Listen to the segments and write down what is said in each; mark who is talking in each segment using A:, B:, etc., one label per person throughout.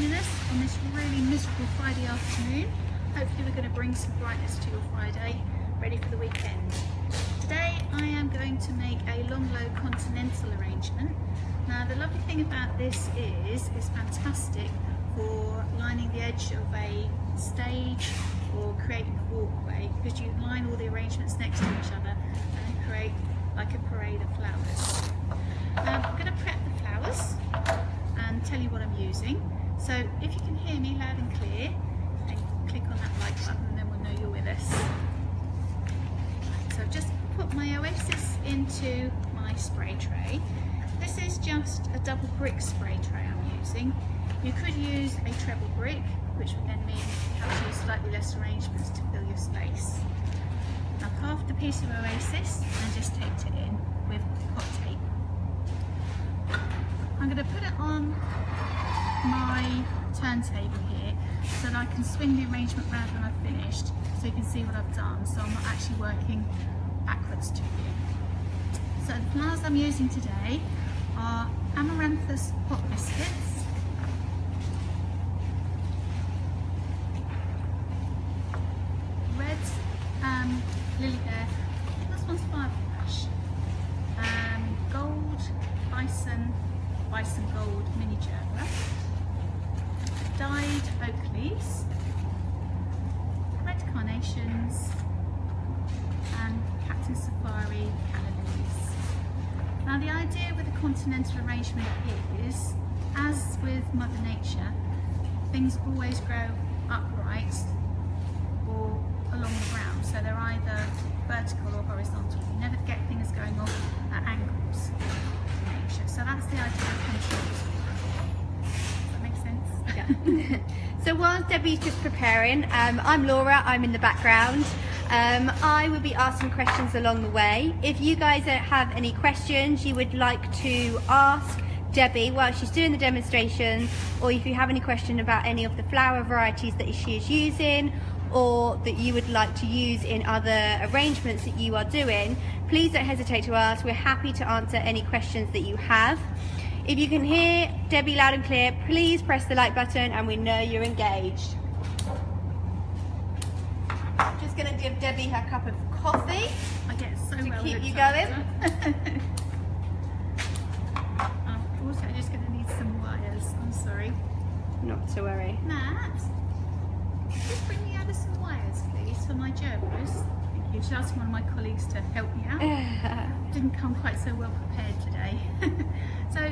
A: joining us on this really miserable Friday afternoon. Hopefully we're going to bring some brightness to your Friday, ready for the weekend. Today I am going to make a Long Low Continental Arrangement. Now the lovely thing about this is it's fantastic for lining the edge of a stage or creating a walkway, because you line all the arrangements next to each other and create like a parade of flowers. I'm going to prep the flowers and tell you what I'm using. So if you can hear me loud and clear, then click on that like button and then we'll know you're with us. Right, so I've just put my Oasis into my spray tray. This is just a double brick spray tray I'm using. You could use a treble brick, which would then mean you have to use slightly less arrangements to fill your space. I've halved the piece of Oasis and just taped it in with hot tape. I'm going to put it on my turntable here so that I can swing the arrangement round when I've finished, so you can see what I've done, so I'm not actually working backwards to you. So the flowers I'm using today are Amaranthus hot biscuits, red lily there, this one's firebush, gold Bison gold mini Germini, dyed oak leaves, red Carnations, and Captain Safari Calla Lilies. Now the idea with the continental arrangement is, as with Mother Nature, things always grow upright or along the ground, so they're either vertical or horizontal. You never get things going off at angles in nature. So that's the idea of controls. Does that make sense?
B: Yeah. So while Debbie's just preparing, I'm Laura, I'm in the background. I will be asking questions along the way. If you guys have any questions you would like to ask Debbie while she's doing the demonstration, or if you have any question about any of the flower varieties that she is using, or that you would like to use in other arrangements that you are doing, please don't hesitate to ask. We're happy to answer any questions that you have. If you can hear Debbie loud and clear, please press the like button and we know you're engaged. I'm just going to give Debbie her cup of coffee.
A: I get so
B: to
A: well
B: keep you
A: going.
B: going.
A: I'm also just going to need some wires. I'm sorry.
B: Not to worry.
A: Matt, just bring me out some wires, please, for my gerbils. Thank you. Should ask one of my colleagues to help me out. Didn't come quite so well prepared today. So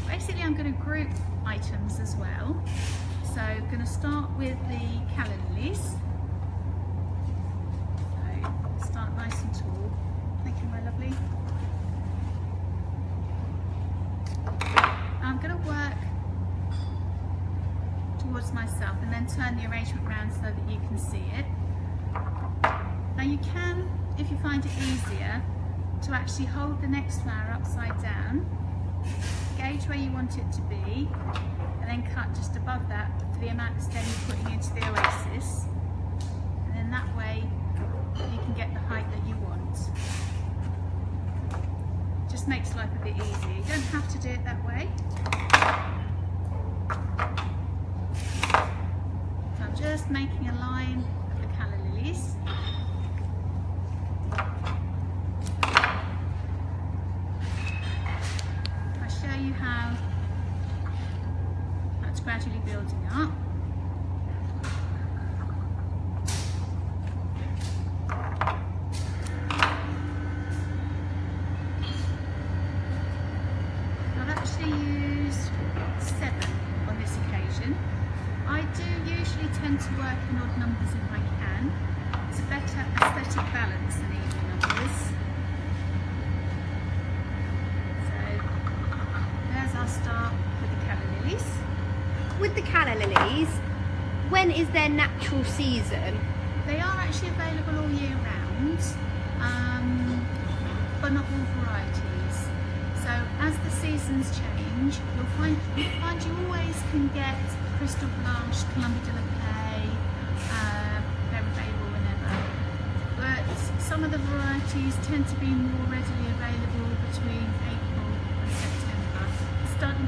A: basically I'm going to group items as well. So I'm going to start with the Calla Lilies. So start nice and tall. Thank you, my lovely. I'm going to work towards myself and then turn the arrangement around so that you can see it. Now you can, if you find it easier, to actually hold the next flower upside down, gauge where you want it to be, and then cut just above that for the amount of stem you're putting into the Oasis, and then that way you can get the height that you want. Just makes life a bit easier. You don't have to do it that way. So I'm just making a line of the Calla Lilies. I'll show you how that's gradually building up. I've actually used 7 on this occasion. I do usually tend to work in odd numbers if I can. It's a better aesthetic balance than even numbers. So there's our start with the Calla Lilies.
B: With the Calla Lilies, when is their natural season?
A: They are actually available all year round, but not all varieties. So as the seasons change, you'll find you always can get Crystal Blanche, Columbia de la Pay, they're available whenever. But some of the varieties tend to be more readily available between April and September. starting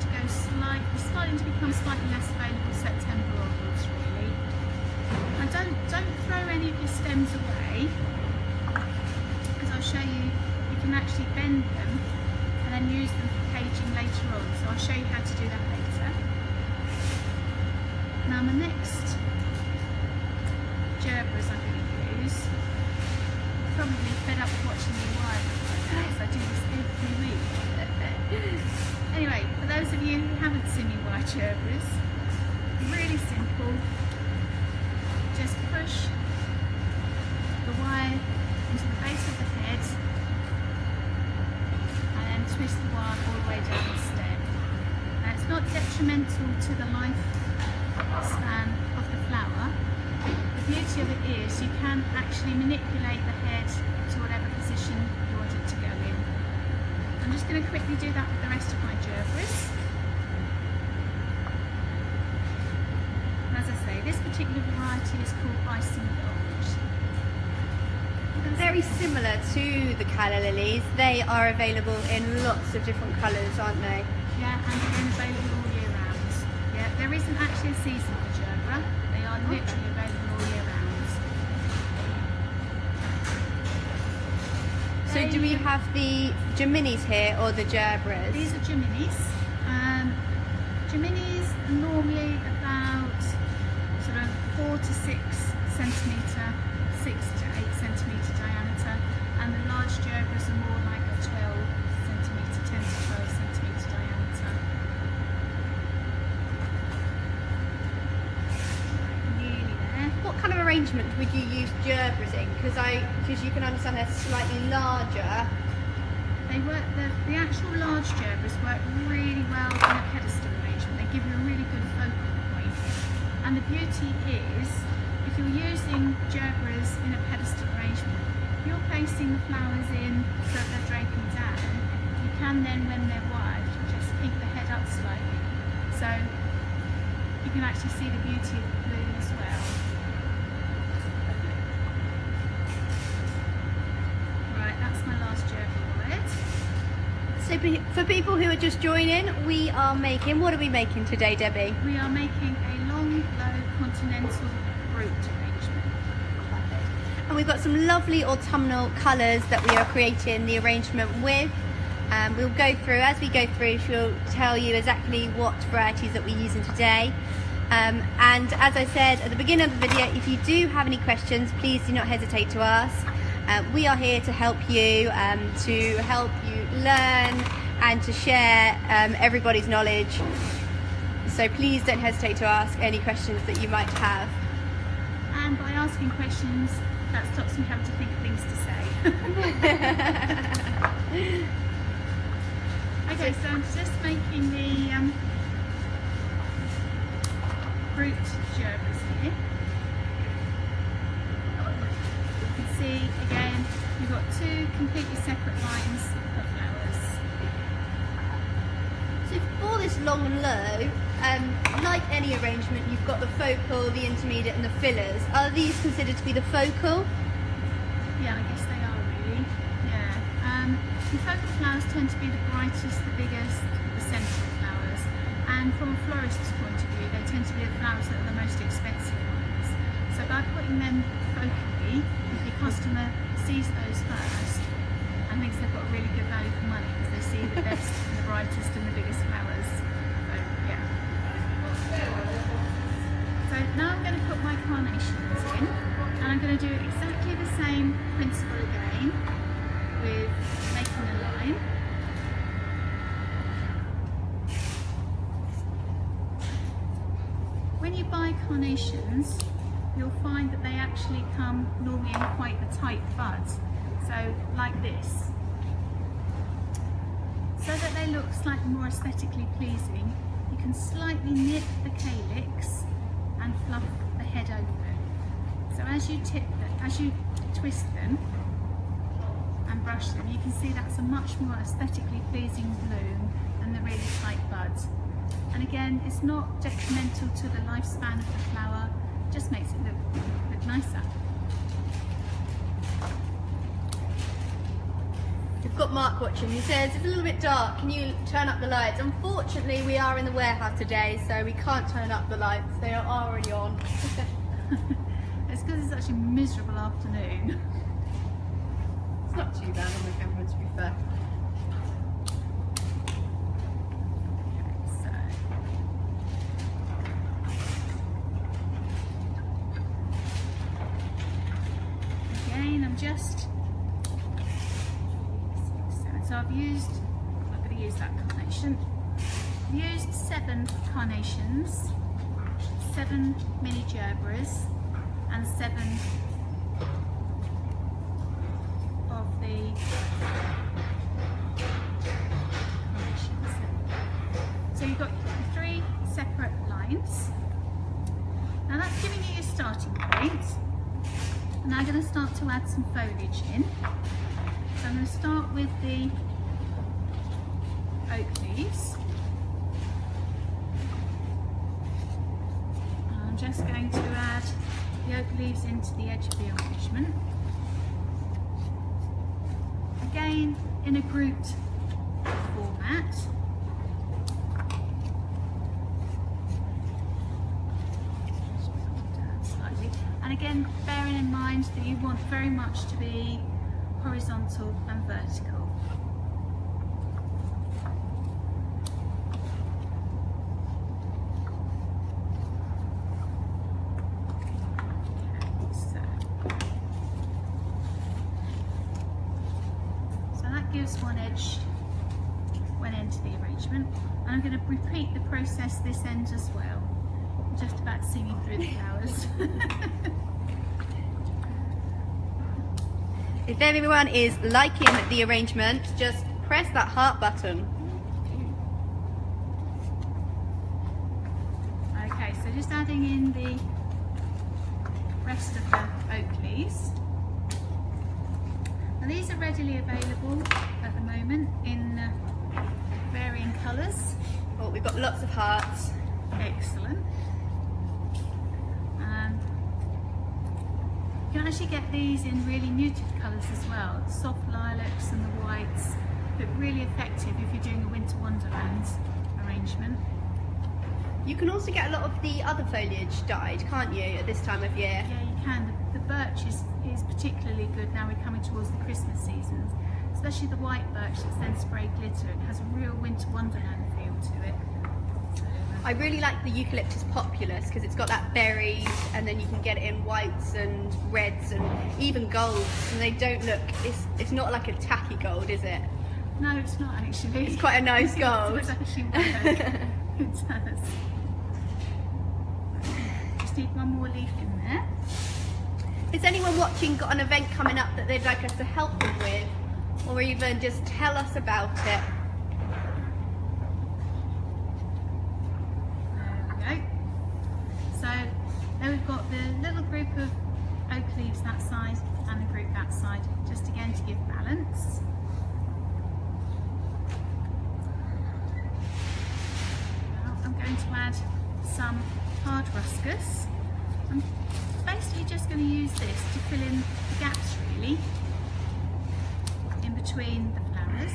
A: to become slightly less available September onwards, really. And don't throw any of your stems away, because I'll show you, you can actually bend them and then use them for caging later on. So I'll show you how to do that later. Now my next gerberas I'm going to use, probably fed up watching me wild because I do this every week. Anyway, for those of you who haven't seen me wire gerberas, really simple. Just push the wire into the base of the head and then twist the wire all the way down the stem. Now it's not detrimental to the lifespan of the flower. The beauty of it is you can actually manipulate the head to whatever position you want it to go in. I'm just going to quickly do that with the rest of my gerberas. And as I say, this particular variety is called Bison.
B: Very similar to the Calla lilies. They are available in lots of different colours, aren't they?
A: Yeah, and again available all year round. Yeah, there isn't actually a season for gerbera. They are literally available all year round.
B: So do we have the Germinis here or the gerberas?
A: These are Germinis. Germinis are normally about sort of 4 to 6 centimetre, 6 to 8 centimetre diameter, and the large gerberas are more like a 12 centimetre, 10 to 12 centimetre diameter. Nearly there.
B: What kind of arrangement would you use gerberas in? Because you can understand they're slightly larger.
A: They work. The actual large gerberas work really well in a pedestal arrangement. They give you a really good focal point. And the beauty is, if you're using gerberas in a pedestal arrangement, you're placing the flowers in so that they're draping down. You can then, when they're wide, just peek the head up slightly. So you can actually see the beauty of the bloom as well. Right, that's my last gerbera wide.
B: So for people who are just joining, we are making, what are we making today, Debbie?
A: We are making a Long Low Continental Arrangement.
B: Perfect. And we've got some lovely autumnal colours that we are creating the arrangement with. We'll go through, as we go through, she'll tell you exactly what varieties that we're using today. And as I said at the beginning of the video, if you do have any questions, please do not hesitate to ask. We are here to help you learn and to share everybody's knowledge. So please don't hesitate to ask any questions that you might have.
A: And by asking questions, that stops me having to think of things to say. Okay, so I'm just making the fruit gerberas here. You can see again, you've got two completely separate lines of flowers.
B: So for this long and low, like any arrangement, you've got the focal, the intermediate and the fillers. Are these considered to be the focal?
A: Yeah, I guess they are really. Yeah. The focal flowers tend to be the brightest, the biggest, the central flowers. And from a florist's point of view, they tend to be the flowers that are the most expensive ones. So by putting them focally, the customer sees those first and thinks they've got a really good value for money because they see the best and the brightest and the biggest flowers. So yeah. So now I'm going to put my carnations in, and I'm going to do exactly the same principle again with making a line. When you buy carnations, you'll find that they actually come normally in quite a tight bud, so like this. So that they look slightly more aesthetically pleasing, you can slightly nip the calyx and fluff the head open. So as you twist them and brush them, you can see that's a much more aesthetically pleasing bloom than the really tight buds. And again, it's not detrimental to the lifespan of the flower, it just makes it look nicer.
B: The We've got Mark watching. He says, it's a little bit dark. Can you turn up the lights? Unfortunately, we are in the warehouse today, so we can't turn up the lights. They are already on.
A: It's because it's such a miserable afternoon.
B: It's not too bad on the camera, to be fair.
A: So I'm going to use that carnation. I've used 7 carnations, 7 mini gerberas, and 7 of the carnations. So you've got 3 separate lines. Now that's giving you your starting point. And now I'm going to start to add some foliage in. So I'm going to start with the oak leaves. And I'm just going to add the oak leaves into the edge of the arrangement. Again, in a grouped format. Slightly. And again, bearing in mind that you want very much to be horizontal and vertical. So that gives one edge, one end to the arrangement. And I'm going to repeat the process this end as well. I'm just about singing through the flowers.
B: If everyone is liking the arrangement, just press that heart button.
A: Okay, so just adding in the rest of the oak leaves. And these are readily available at the moment in varying colours.
B: Oh, we've got lots of hearts.
A: Excellent. You can actually get these in really muted colours as well, soft lilacs and the whites, but really effective if you're doing a winter wonderland arrangement.
B: You can also get a lot of the other foliage dyed, can't you, at this time of year?
A: Yeah, you can. The birch is particularly good now we're coming towards the Christmas seasons, especially the white birch that's then sprayed glitter. It has a real winter wonderland feel to it.
B: I really like the Eucalyptus populus because it's got that berries, and then you can get it in whites and reds and even golds, and they don't look, it's not like a tacky gold, is it?
A: No, it's not actually.
B: It's quite a nice gold.
A: It's actually work. It does. Just need one more leaf in there.
B: Is anyone watching got an event coming up that they'd like us to help them with, or even just tell us about it?
A: So then we've got the little group of oak leaves that side and the group that side, just again to give balance. Now I'm going to add some hard ruscus. I'm basically just going to use this to fill in the gaps really in between the flowers.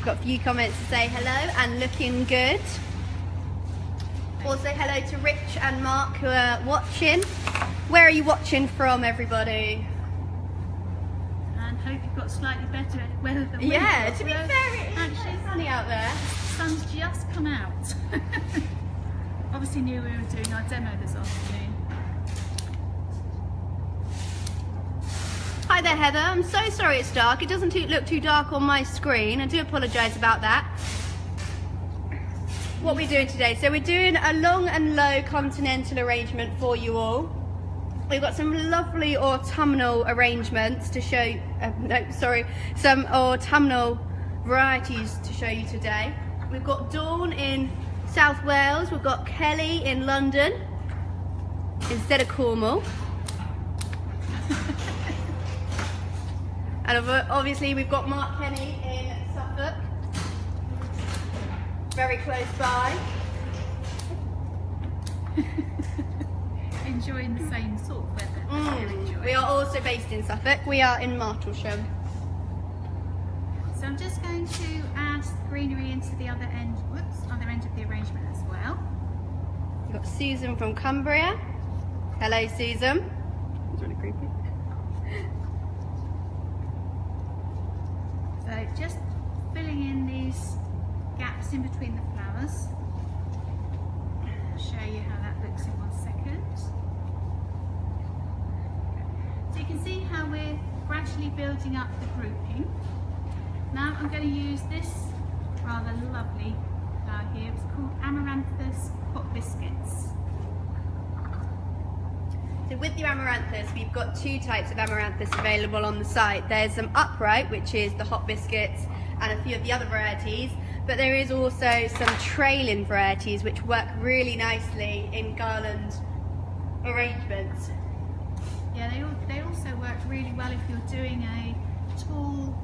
B: Got a few comments to say hello and looking good. Also hello to Rich and Mark who are watching. Where are you watching from, everybody?
A: And hope you've got slightly better weather than we have.
B: Yeah, to be fair, it is
A: actually
B: sunny out there.
A: The sun's just come out. Obviously knew we were doing our demo this afternoon.
B: Hi there, Heather. I'm so sorry it's dark. It doesn't look too dark on my screen. I do apologise about that. What we're doing today, so we're doing a long and low continental arrangement for you all. We've got some lovely autumnal arrangements to show, some autumnal varieties to show you today. We've got Dawn in South Wales, we've got Kelly in London instead of Cornwall. And obviously we've got Mark Kenny in Suffolk, very close by.
A: Enjoying the same sort of weather.
B: We are also based in Suffolk. We are in Martlesham.
A: So I'm just going to add greenery into the other end, other end of the arrangement as well.
B: We've got Susan from Cumbria. Hello, Susan. It's really creepy.
A: So just filling in these gaps in between the flowers. I'll show you how that looks in 1 second. So you can see how we're gradually building up the grouping. Now I'm going to use this rather lovely flower here. It's called Amaranthus Hot Biscuits.
B: So with your Amaranthus, we've got 2 types of Amaranthus available on the site. There's some upright, which is the Hot Biscuits, and a few of the other varieties, but there is also some trailing varieties which work really nicely in garland arrangements.
A: Yeah, they also work really well if you're doing a tall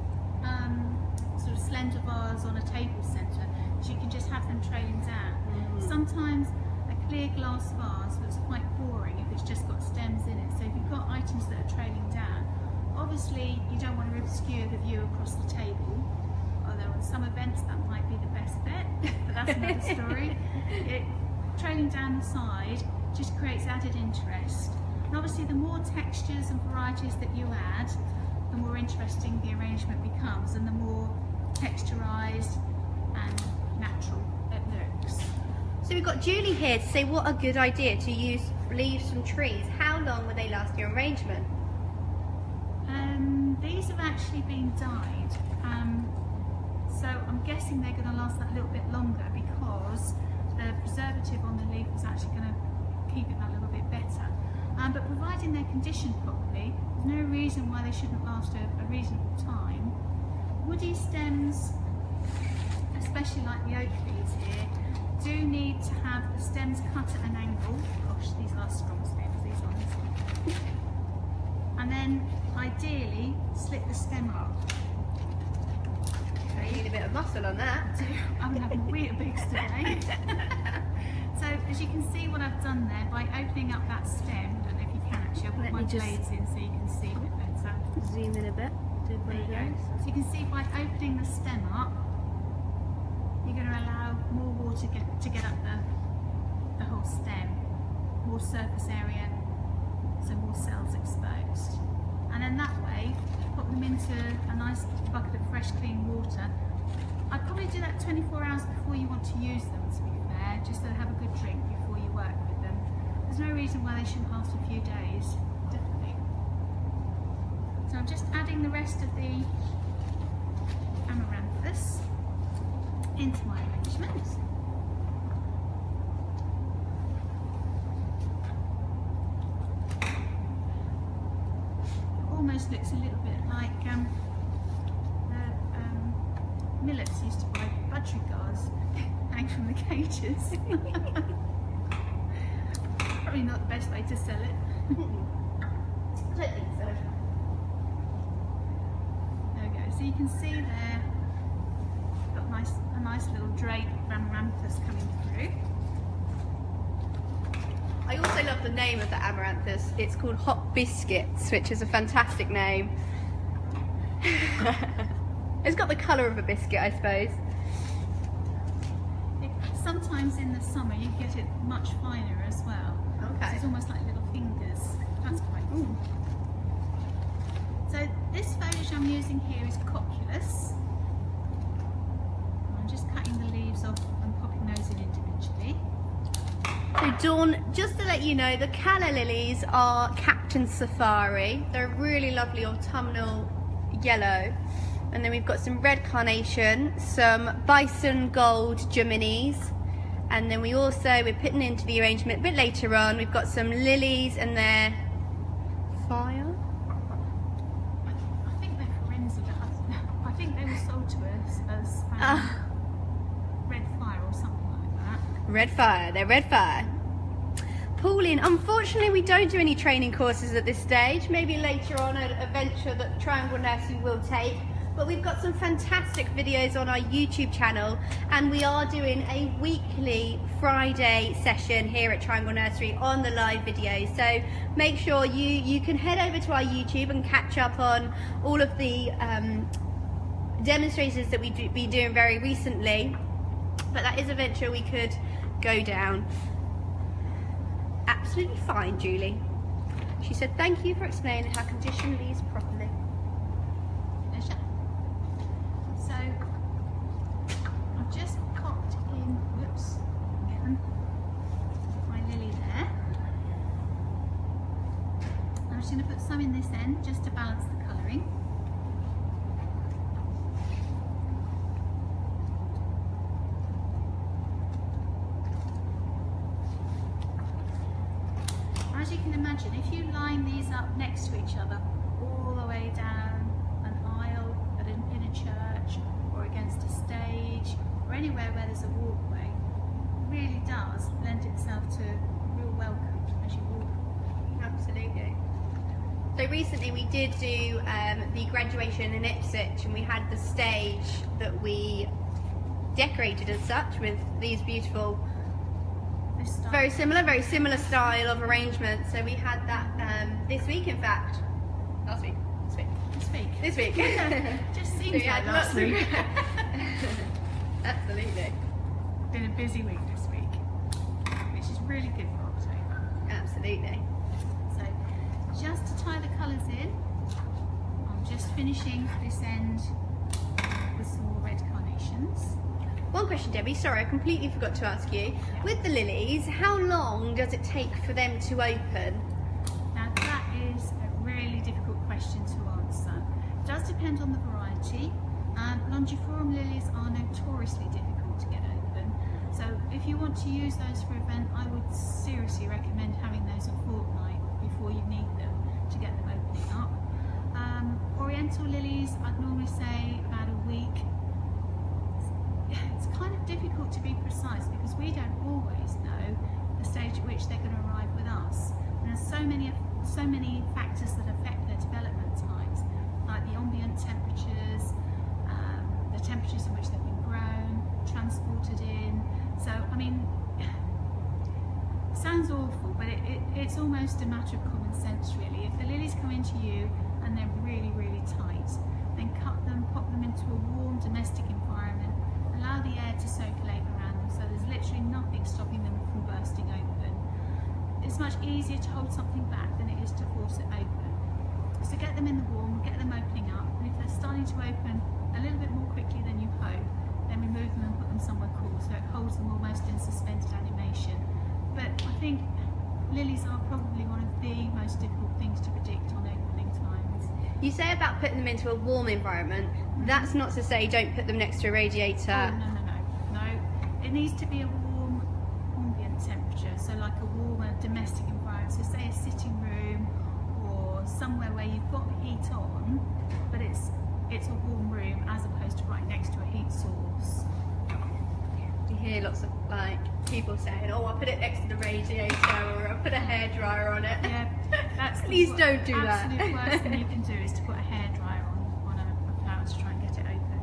A: sort of slender vase on a table centre, so you can just have them trailing down. Sometimes a clear glass vase looks quite boring if it's just got stems in it, so if you've got items that are trailing down, obviously you don't want to obscure the view across the table, although on some events that might be the best bet, but that's another story. Trailing down the side just creates added interest, and obviously the more textures and varieties that you add, the more interesting the arrangement becomes and the more texturised and natural it looks.
B: So we've got Julie here to say what a good idea to use leaves from trees. How long will they last your arrangement?
A: These have actually been dyed, so I'm guessing they're going to last that little bit longer because the preservative on the leaf is actually going to keep it that little bit better. But providing they're conditioned properly, there's no reason why they shouldn't last a reasonable time. Woody stems, especially like the oak leaves here, do need to have the stems cut at an angle. Gosh, these are strong stems, these ones. And then, ideally, split the stem up.
B: I need a bit of muscle on that.
A: I'm having Weetabix today. So, as you can see what I've done there, by opening up that stem, I don't know if you can actually, I'll put my blades in so you can see a bit better.
B: Zoom in a bit.
A: There you go. So you can see by opening the stem up, you're going to allow more water to get up the whole stem, more surface area, so more cells exposed. And then that way, put them into a nice bucket of fresh clean water. I'd probably do that 24 hours before you want to use them, to be fair, just to have a good drink before you work with them. There's no reason why they shouldn't last a few days, definitely. So I'm just adding the rest of the Amaranthus into my arrangement. It almost looks a little bit like the millets used to buy budgerigars hang from the cages. Probably not the best way to sell it.
B: I don't think so.
A: There we go. So you can see there, got a nice little drape of Amaranthus coming through.
B: I also love the name of the Amaranthus. It's called Hot Biscuits, which is a fantastic name. It's got the colour of a biscuit, I suppose.
A: Sometimes in the summer you get it much finer as well.
B: Okay.
A: So it's almost like little fingers. That's quite cool. So this foliage I'm using here is Coculus. I'm just cutting the leaves off and popping those in individually.
B: So Dawn, just to let you know, the Calla lilies are Captain Safari. They're a really lovely autumnal yellow. And then we've got some red carnation, some Bison gold Germinis, and then we're putting into the arrangement a bit later on, we've got some lilies and they're fire.
A: I think they're forensic. I think they were sold to us as red fire or something like that.
B: Red fire, they're red fire. Pauline, unfortunately we don't do any training courses at this stage. Maybe later on a venture that Triangle Nursery will take. but we've got some fantastic videos on our YouTube channel, and we are doing a weekly Friday session here at Triangle Nursery on the live videos. So make sure you can head over to our YouTube and catch up on all of the demonstrations that we've been doing very recently. But that is a venture we could go down. Absolutely fine, Julie. She said, thank you for explaining how condition leaves properly.
A: Pleasure. So, I've just popped in, whoops, again, my lily there. I'm just going to put some in this end just to balance the colouring. As you can imagine, if you line these up next to each other all the way down an aisle in a church or against a stage or anywhere where there's a walkway, it really does lend itself to real welcome as you walk.
B: Absolutely. So recently we did do the graduation in Ipswich, and we had the stage that we decorated as such with these beautiful, very similar style of arrangement. So we had that this week, in fact. Last week. This week.
A: Just seems like last week.
B: Absolutely.
A: Been a busy week this week, which is really good for October.
B: Absolutely.
A: So just to tie the colours in, I'm just finishing this end with some more red carnations.
B: One question, Debbie, sorry, I completely forgot to ask you.
A: Yeah.
B: With the lilies, how long does it take for them to open?
A: Now that is a really difficult question to answer. It does depend on the variety. Longiform lilies are notoriously difficult to get open. So if you want to use those for event, I would seriously recommend having those a fortnight before you need them to get them opening up. Oriental lilies, I'd normally say about a week. It's kind of difficult to be precise because we don't always know the stage at which they're going to arrive with us. And there's so many factors that affect their development times, like the ambient temperatures, the temperatures in which they've been grown, transported in. So, I mean, it sounds awful, but it's almost a matter of common sense, really. If the lilies come into you and they're really, really tight, then cut them, pop them into a warm domestic environment. Allow the air to circulate around them, so there's literally nothing stopping them from bursting open. It's much easier to hold something back than it is to force it open. So get them in the warm, get them opening up, and if they're starting to open a little bit more quickly than you hope, then remove them and put them somewhere cool, so it holds them almost in suspended animation. But I think lilies are probably one of the most difficult things to predict on opening times.
B: You say about putting them into a warm environment. That's not to say don't put them next to a radiator.
A: Oh, no. It needs to be a warm ambient temperature, so like a warmer domestic environment. So say a sitting room or somewhere where you've got the heat on, but it's a warm room as opposed to right next to a heat source.
B: You hear lots of people saying, "Oh, I'll put it next to the radiator," or "I'll put a hairdryer on it."
A: Yeah, that's
B: please don't do that.
A: The absolute worst thing you can do is to put a hairdryer on a flower to try and get it open.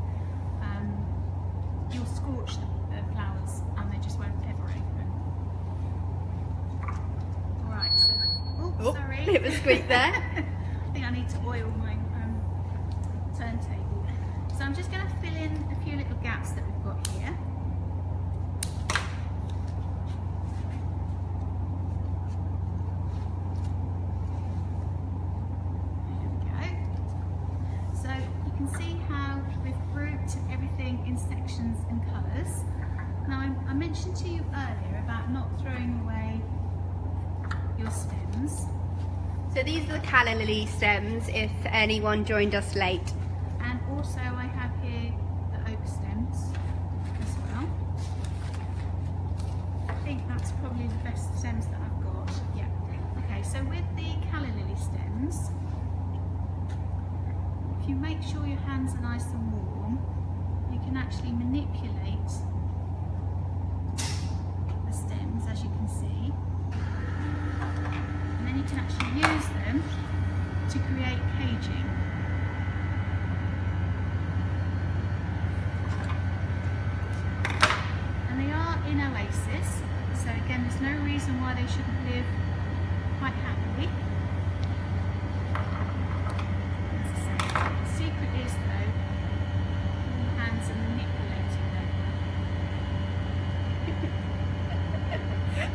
A: You'll scorch the flowers and they just won't ever open. Alright, so sorry.
B: Bit of a squeak there.
A: I think I need to oil my turntable. So I'm just going to fill in a few little gaps that we've got here. See how we've grouped everything in sections and colours. Now I mentioned to you earlier about not throwing away your stems.
B: So these are the Calla lily stems if anyone joined us late.
A: And also I have here the oak stems as well. I think that's probably the best stems that I've got. Yeah. Okay, so with the Calla lily stems, if you make sure your hands are nice and warm, you can actually manipulate the stems, as you can see, and then you can actually use them to create caging. oasis, so again there's no reason why they shouldn't live quite happily. As I say, the secret is though, all hands are manipulating them.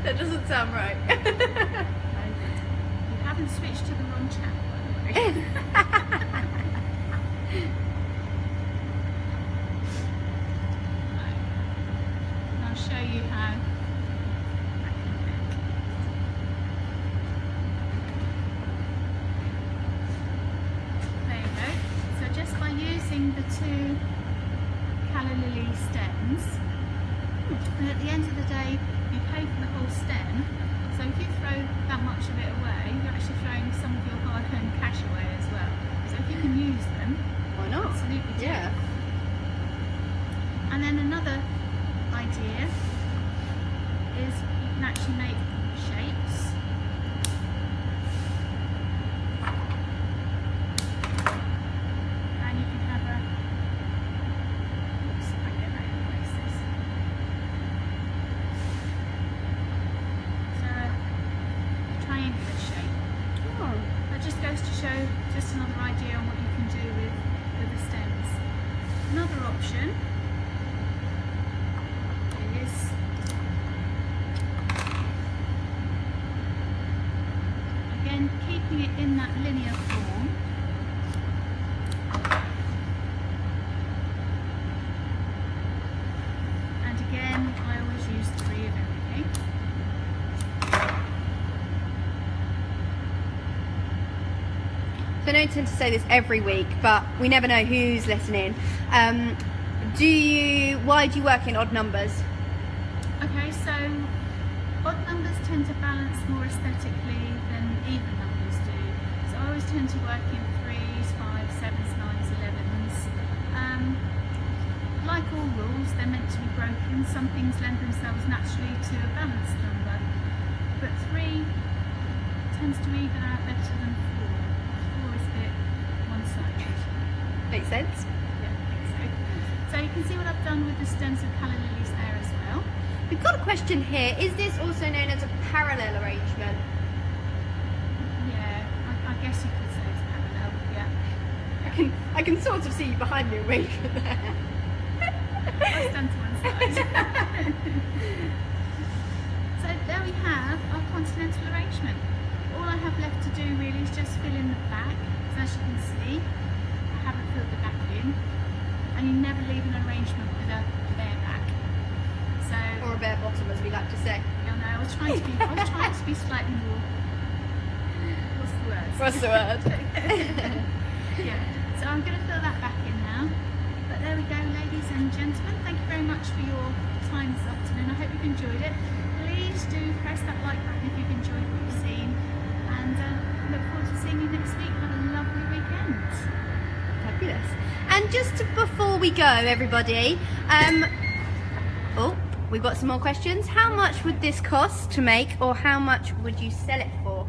B: That doesn't sound right.
A: You haven't switched to the wrong chat, by the way. And I'll show you how. There you go. So just by using the two Calla lily stems, and at the end of the day you pay for the whole stem, so if you throw that much of it away, you're actually throwing some of your hard-earned cash away as well. So if you can use them,
B: Why not?
A: absolutely do.
B: Yeah.
A: And then another idea is you can actually make shapes. And you can have a, oops, if I get that in places. So a triangular shape.
B: Oh.
A: That just goes to show just another idea on what you can do with the stems. Another option is again keeping it in that linear form. And again, I always use 3 of everything.
B: So I know I tend to say this every week, but we never know who's listening. Why do you work in odd numbers?
A: Okay, so odd numbers tend to balance more aesthetically than even numbers do. So I always tend to work in 3s, 5s, 7s, 9s, 11s. Like all rules, they're meant to be broken. Some things lend themselves naturally to a balanced number, but 3 tends to even out better than 4. 4 is a bit one-sided.
B: Makes sense.
A: Yeah, I think so. So you can see what I've done with the stems of Calla lilies there as well.
B: We've got a question here. Is this also known as a parallel arrangement?
A: Yeah, I guess you could say it's parallel, yeah.
B: I can sort of see you behind the arrangement there.
A: I stand to one side. So there we have our continental arrangement. All I have left to do really is just fill in the back. So as you can see, I haven't filled the back in. And you never leave an arrangement with a bare back. So,
B: Or a bare bottom, as we like to say.
A: you know, I was trying to be slightly more. What's the word?
B: What's the word?
A: Yeah. So I'm going to fill that back in now. But there we go, ladies and gentlemen. Thank you very much for your time this afternoon. I hope you've enjoyed it. Please do press that like button if you've enjoyed what you've seen. And look forward to seeing you next week. Have a lovely weekend.
B: Fabulous. And just before we go, everybody, oh, we've got some more questions. How much would this cost to make, or how much would you sell it for?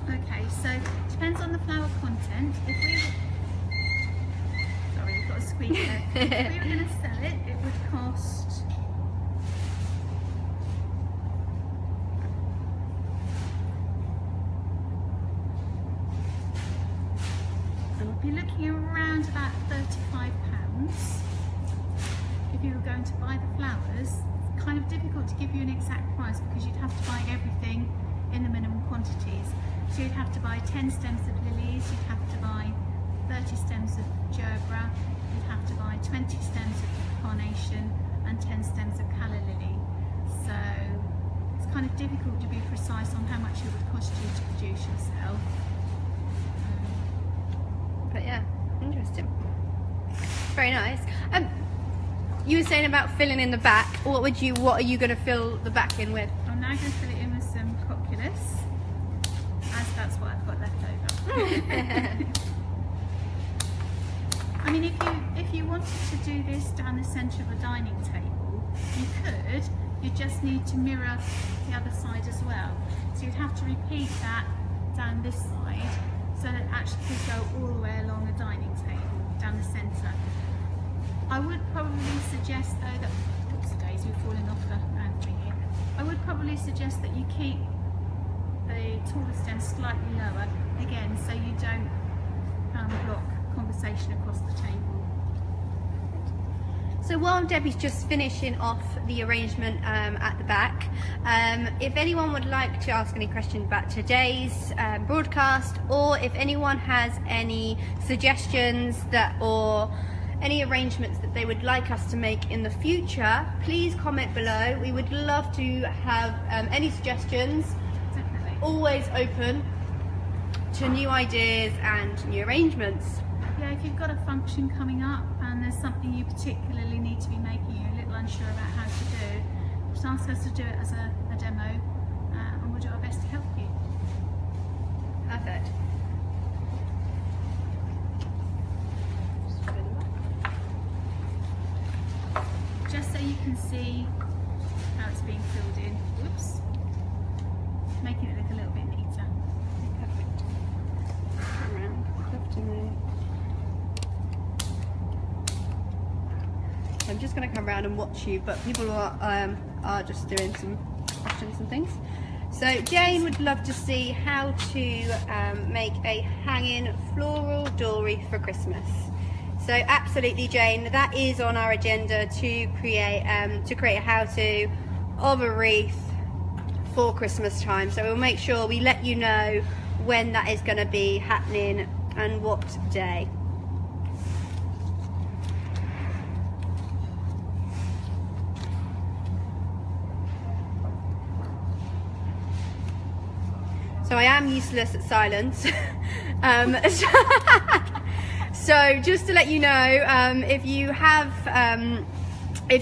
A: Okay, so it depends on the flower content. If we were, sorry, we've got a squeak there. If we were going to sell it, it would cost you're looking around about £35. If you were going to buy the flowers, it's kind of difficult to give you an exact price because you'd have to buy everything in the minimum quantities. So you'd have to buy 10 stems of lilies, you'd have to buy 30 stems of gerbera, you'd have to buy 20 stems of carnation and 10 stems of calla lily. So it's kind of difficult to be precise on how much it would cost you to produce yourself.
B: But yeah, interesting. Very nice. You were saying about filling in the back. What are you going to fill the back in with?
A: I'm now going to fill it in with some Coculus, as that's what I've got left over. I mean, if you wanted to do this down the centre of a dining table, you could. You just need to mirror the other side as well. So you'd have to repeat that down this side, so that it actually could go all the way along a dining table, down the centre. I would probably suggest though that Oops, the daisy falling off the anthony here. I would probably suggest that you keep the taller stem slightly lower, again, so you don't block conversation across the table.
B: So while Debbie's just finishing off the arrangement at the back, if anyone would like to ask any questions about today's broadcast, or if anyone has any suggestions or any arrangements that they would like us to make in the future, please comment below. We would love to have any suggestions.
A: Definitely.
B: Always open to new ideas and new arrangements.
A: Yeah, if you've got a function coming up and there's something you particularly need to be making, you're a little unsure about how to do, just ask us to do it as a demo, and we'll do our best to help you.
B: Perfect.
A: Just so you can see how it's being filled in. Whoops. Making it look a little bit neater.
B: Perfect. Around. Left to move. I'm just going to come around and watch you, but people are just doing some questions and things. So Jane would love to see how to make a hanging floral dory for Christmas. So absolutely, Jane, that is on our agenda to create a how-to of a wreath for Christmas time. So we'll make sure we let you know when that is going to be happening and what day. So I am useless at silence. So just to let you know, if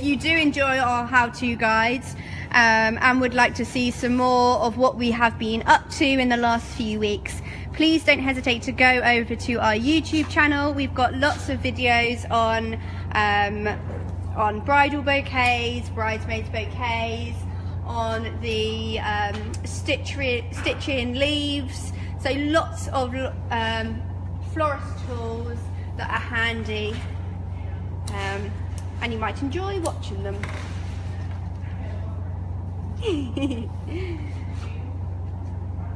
B: you do enjoy our how-to guides and would like to see some more of what we have been up to in the last few weeks, please don't hesitate to go over to our YouTube channel. We've got lots of videos on bridal bouquets, bridesmaids bouquets, on the stitching leaves, so lots of florist tools that are handy, and you might enjoy watching them.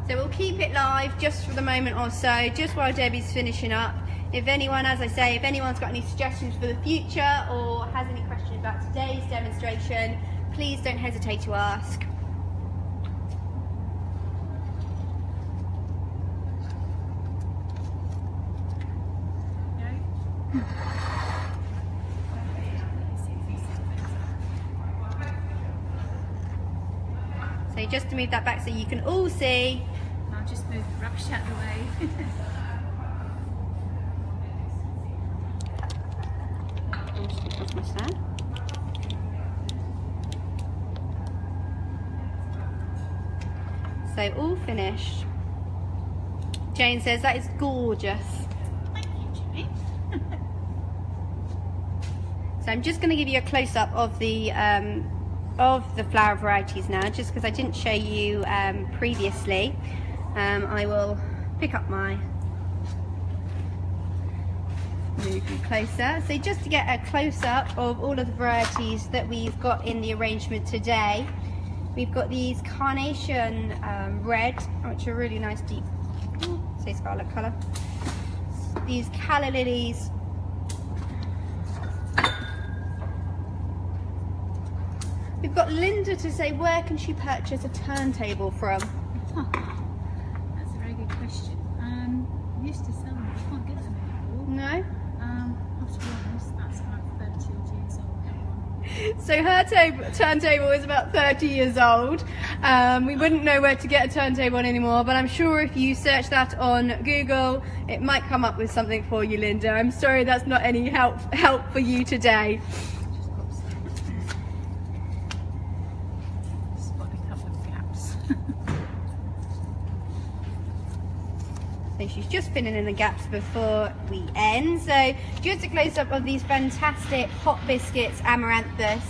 B: So we'll keep it live just for the moment or so, just while Debbie's finishing up. If anyone, as I say, if anyone's got any suggestions for the future or has any questions about today's demonstration, please don't hesitate to ask. So just to move that back so you can all see.
A: I'll just move the rubbish out of the way.
B: I'll just get off my stand. So all finished. Jane says that is gorgeous.
A: Thank you, Jimmy.
B: So I'm just going to give you a close-up of the flower varieties now, just because I didn't show you previously. I will pick up my move you closer. So just to get a close-up of all of the varieties that we've got in the arrangement today. We've got these Carnation red, which are really nice deep, say scarlet colour. These Calla Lilies. We've got Linda to say, where can she purchase a turntable from?
A: That's a very good question. I used to sell them, I can't get them anymore.
B: No?
A: To be honest, that's about 30 years old, that one.
B: So her turntable is about 30 years old. We wouldn't know where to get a turntable anymore, but I'm sure if you search that on Google, it might come up with something for you, Linda. I'm sorry that's not any help for you today. So she's just filling in the gaps before we end. So just a close-up of these fantastic hot biscuits, Amaranthus.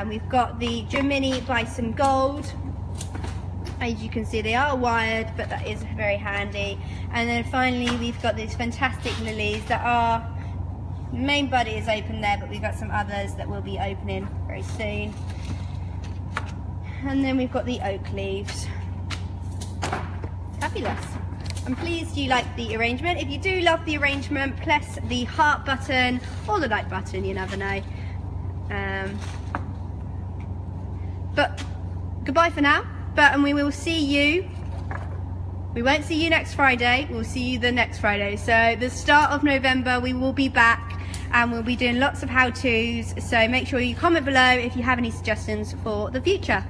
B: We've got the Germini Bison Gold. As you can see, they are wired, but that is very handy. And then finally, we've got these fantastic lilies that are main bud is open there, but we've got some others that will be opening very soon. And then we've got the oak leaves. Fabulous. I'm pleased you like the arrangement. If you do love the arrangement, press the heart button or the like button, you never know. But goodbye for now, and we will see you. We won't see you next Friday, we'll see you the next Friday. So the start of November we will be back and we'll be doing lots of how-tos. So make sure you comment below if you have any suggestions for the future.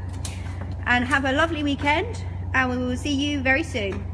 B: And have a lovely weekend, and we will see you very soon.